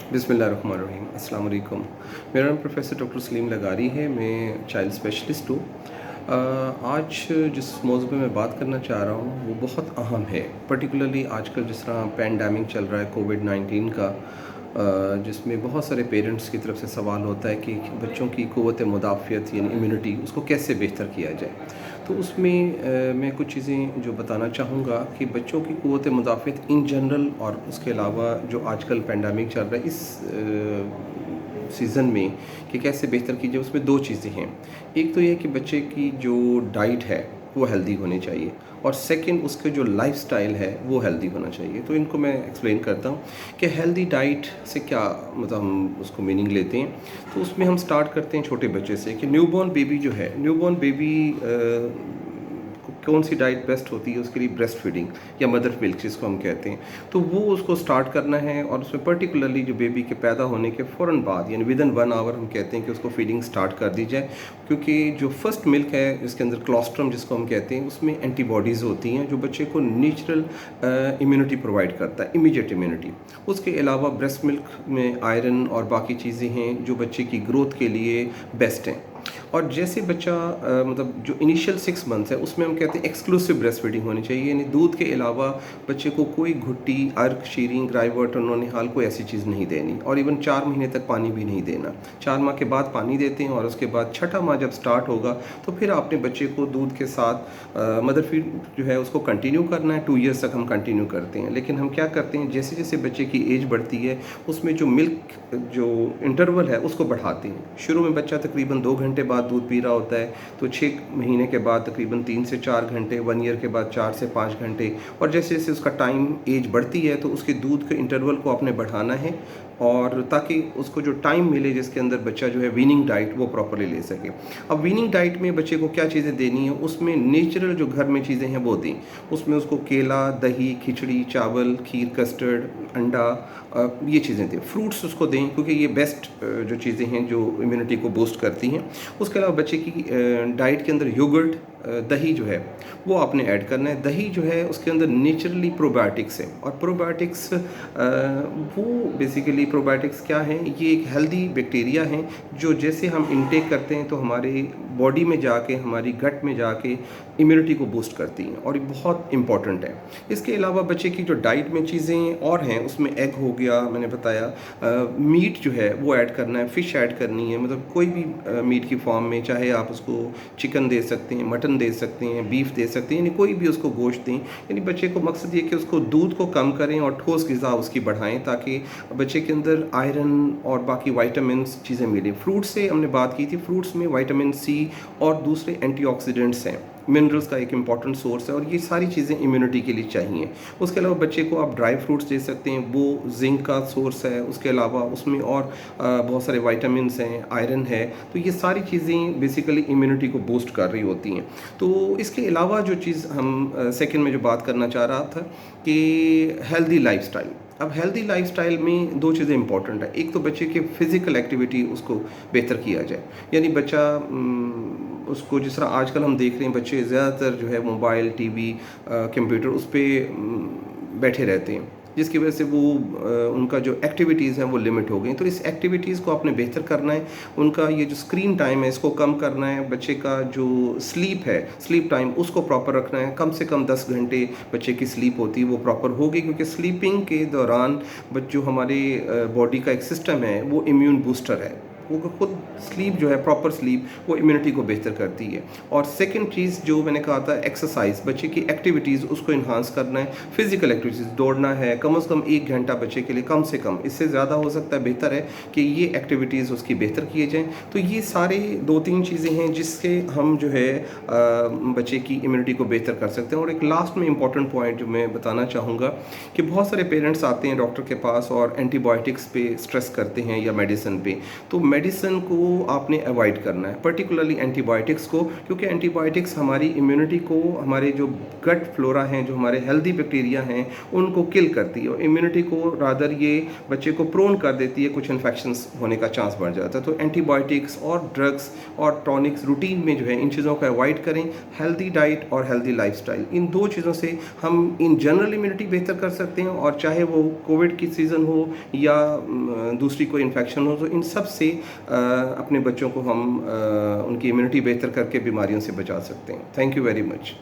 बिस्मिल्लाहिर्रहमानिर्रहीम, अस्सलाम वालेकुम। मेरा नाम प्रोफ़ेसर डॉक्टर सलीम लगारी है। मैं चाइल्ड स्पेशलिस्ट हूँ। आज जिस मौज़ू पे मैं बात करना चाह रहा हूँ वो बहुत अहम है। पर्टिकुलरली आजकल जिस तरह पैंडेमिक चल रहा है कोविड-19 का, जिसमें बहुत सारे पेरेंट्स की तरफ से सवाल होता है कि बच्चों की क़ुव्वत मुदाफ़ियत यानी इम्यूनिटी उसको कैसे बेहतर किया जाए। तो उसमें मैं कुछ चीज़ें जो बताना चाहूँगा कि बच्चों की क़ुव्वत मुदाफ़ियत इन जनरल और उसके अलावा जो आजकल पैंडेमिक चल रहा है इस सीज़न में कि कैसे बेहतर की जाए, उसमें 2 चीज़ें हैं। एक तो ये है कि बच्चे की जो डाइट है वो हेल्दी होनी चाहिए और सेकंड उसका जो लाइफ़स्टाइल है वो हेल्दी होना चाहिए। तो इनको मैं एक्सप्लेन करता हूँ कि हेल्दी डाइट से क्या मतलब हम उसको मीनिंग लेते हैं। तो उसमें हम स्टार्ट करते हैं छोटे बच्चे से कि न्यूबॉर्न बेबी जो है, न्यूबॉर्न बेबी कौन सी डाइट बेस्ट होती है उसके लिए, ब्रेस्ट फीडिंग या मदर मिल्क जिसको हम कहते हैं। तो वो उसको स्टार्ट करना है और उसमें पर्टिकुलरली जो बेबी के पैदा होने के फ़ौरन बाद यानी विदिन 1 आवर हम कहते हैं कि उसको फीडिंग स्टार्ट कर दी जाए, क्योंकि जो फर्स्ट मिल्क है जिसके अंदर क्लोस्ट्रम जिसको हम कहते हैं उसमें एंटीबॉडीज़ होती हैं जो बच्चे को नेचुरल इम्यूनिटी प्रोवाइड करता है, इमीडिएट इम्यूनिटी। उसके अलावा ब्रेस्ट मिल्क में आयरन और बाकी चीज़ें हैं जो बच्चे की ग्रोथ के लिए बेस्ट हैं। और जैसे बच्चा मतलब जो इनिशियल 6 मंथ्स है उसमें हम कहते हैं एक्सक्लूसिव ब्रेस्ट फीडिंग होनी चाहिए, यानी दूध के अलावा बच्चे को कोई घुट्टी, अर्क, शीरीं, ग्राइवर्ट और नौनिहाल कोई ऐसी चीज़ नहीं देनी और इवन 4 महीने तक पानी भी नहीं देना। 4 माह के बाद पानी देते हैं और उसके बाद छठा माह जब स्टार्ट होगा तो फिर आपने बच्चे को दूध के साथ मदर फीड जो है उसको कंटिन्यू करना है। 2 ईयर्स तक हम कंटिन्यू करते हैं, लेकिन हम क्या करते हैं जैसे जैसे बच्चे की एज बढ़ती है उसमें जो मिल्क जो इंटरवल है उसको बढ़ाते हैं। शुरू में बच्चा तकरीबन 2 घंटे बाद दूध पी रहा होता है, तो 6 महीने के बाद तकरीबन 3 से 4 घंटे, 1 ईयर के बाद 4 से 5 घंटे, और जैसे जैसे उसका टाइम एज बढ़ती है तो उसके दूध के इंटरवल को आपने बढ़ाना है और ताकि उसको जो टाइम मिले जिसके अंदर बच्चा जो है वीनिंग डाइट वो प्रॉपर्ली ले सके। अब वीनिंग डाइट में बच्चे को क्या चीज़ें देनी है, उसमें नेचुरल जो घर में चीज़ें हैं वो दें। उसमें उसको केला, दही, खिचड़ी, चावल, खीर, कस्टर्ड, अंडा, ये चीज़ें दें। फ्रूट्स उसको दें क्योंकि ये बेस्ट जो चीज़ें हैं जो इम्यूनिटी को बूस्ट करती हैं। उसके अलावा बच्चे की डाइट के अंदर योगर्ट, दही जो है वो आपने ऐड करना है। दही जो है उसके अंदर नेचुरली प्रोबायोटिक्स है और प्रोबायोटिक्स वो बेसिकली प्रोबायोटिक्स क्या हैं, ये एक हेल्दी बैक्टीरिया हैं जो जैसे हम इनटेक करते हैं तो हमारे बॉडी में जाके, हमारी गट में जाके इम्यूनिटी को बूस्ट करती हैं और ये बहुत इंपॉर्टेंट है। इसके अलावा बच्चे की जो डाइट में चीज़ें और हैं उसमें एग हो गया, मैंने बताया, मीट जो है वो ऐड करना है, फ़िश ऐड करनी है, मतलब कोई भी मीट की फॉर्म में, चाहे आप उसको चिकन दे सकते हैं, मटन दे सकते हैं, बीफ दे सकते हैं, यानी कोई भी उसको गोश्त दें। यानी बच्चे को मकसद ये कि उसको दूध को कम करें और ठोस ग़िज़ा उसकी बढ़ाएँ ताकि बच्चे के अंदर आयरन और बाकी विटामिन्स चीज़ें मिलें। फ्रूट्स से हमने बात की थी, फ्रूट्स में विटामिन सी और दूसरे एंटीऑक्सीडेंट्स हैं, मिनरल्स का एक इम्पॉर्टेंट सोर्स है और ये सारी चीज़ें इम्यूनिटी के लिए चाहिए। उसके अलावा बच्चे को आप ड्राई फ्रूट्स दे सकते हैं, वो जिंक का सोर्स है। उसके अलावा उसमें और बहुत सारे विटामिन्स हैं, आयरन है, तो ये सारी चीज़ें बेसिकली इम्यूनिटी को बूस्ट कर रही होती हैं। तो इसके अलावा जो चीज़ हम सेकंड में जो बात करना चाह रहा था कि हेल्दी लाइफस्टाइल। अब हेल्दी लाइफस्टाइल में 2 चीज़ें इंपॉर्टेंट है। एक तो बच्चे की फ़िज़िकल एक्टिविटी उसको बेहतर किया जाए, यानी बच्चा उसको जिस तरह आजकल हम देख रहे हैं बच्चे ज़्यादातर जो है मोबाइल, टीवी, कंप्यूटर उस पे बैठे रहते हैं, जिसकी वजह से वो उनका जो एक्टिविटीज़ हैं वो लिमिट हो गई। तो इस एक्टिविटीज़ को आपने बेहतर करना है, उनका ये जो स्क्रीन टाइम है इसको कम करना है, बच्चे का जो स्लीप है, स्लीप टाइम उसको प्रॉपर रखना है। कम से कम 10 घंटे बच्चे की स्लीप होती है वो प्रॉपर होगी, क्योंकि स्लीपिंग के दौरान जो हमारे बॉडी का एक सिस्टम है वो इम्यून बूस्टर है, वो खुद स्लीप जो है प्रॉपर स्लीप वो इम्यूनिटी को बेहतर करती है। और सेकंड चीज़ जो मैंने कहा था एक्सरसाइज, बच्चे की एक्टिविटीज़ उसको इन्हांस करना है। फिजिकल एक्टिविटीज़, दौड़ना है कम से कम 1 घंटा बच्चे के लिए, कम से कम, इससे ज़्यादा हो सकता है, बेहतर है कि ये एक्टिविटीज़ उसकी बेहतर किए जाएँ। तो ये सारे 2-3 चीज़ें हैं जिससे हम जो है बच्चे की इम्यूनिटी को बेहतर कर सकते हैं। और एक लास्ट में इंपॉर्टेंट पॉइंट जो मैं बताना चाहूँगा कि बहुत सारे पेरेंट्स आते हैं डॉक्टर के पास और एंटीबायोटिक्स पे स्ट्रेस करते हैं या मेडिसिन पे। तो मेडिसिन को आपने अवॉइड करना है, पर्टिकुलरली एंटीबायोटिक्स को, क्योंकि एंटीबायोटिक्स हमारी इम्यूनिटी को, हमारे जो गट फ्लोरा हैं, जो हमारे हेल्दी बैक्टीरिया हैं, उनको किल करती है और इम्यूनिटी को रादर ये बच्चे को प्रोन कर देती है, कुछ इन्फेक्शंस होने का चांस बढ़ जाता है। तो एंटीबायोटिक्स और ड्रग्स और टॉनिक्स रूटीन में जो है इन चीज़ों को अवॉइड करें। हेल्दी डाइट और हेल्दी लाइफस्टाइल, इन दो चीज़ों से हम इन जनरल इम्यूनिटी बेहतर कर सकते हैं, और चाहे वो कोविड की सीज़न हो या दूसरी कोई इन्फेक्शन हो, तो इन सब से अपने बच्चों को हम उनकी इम्यूनिटी बेहतर करके बीमारियों से बचा सकते हैं। Thank you very much.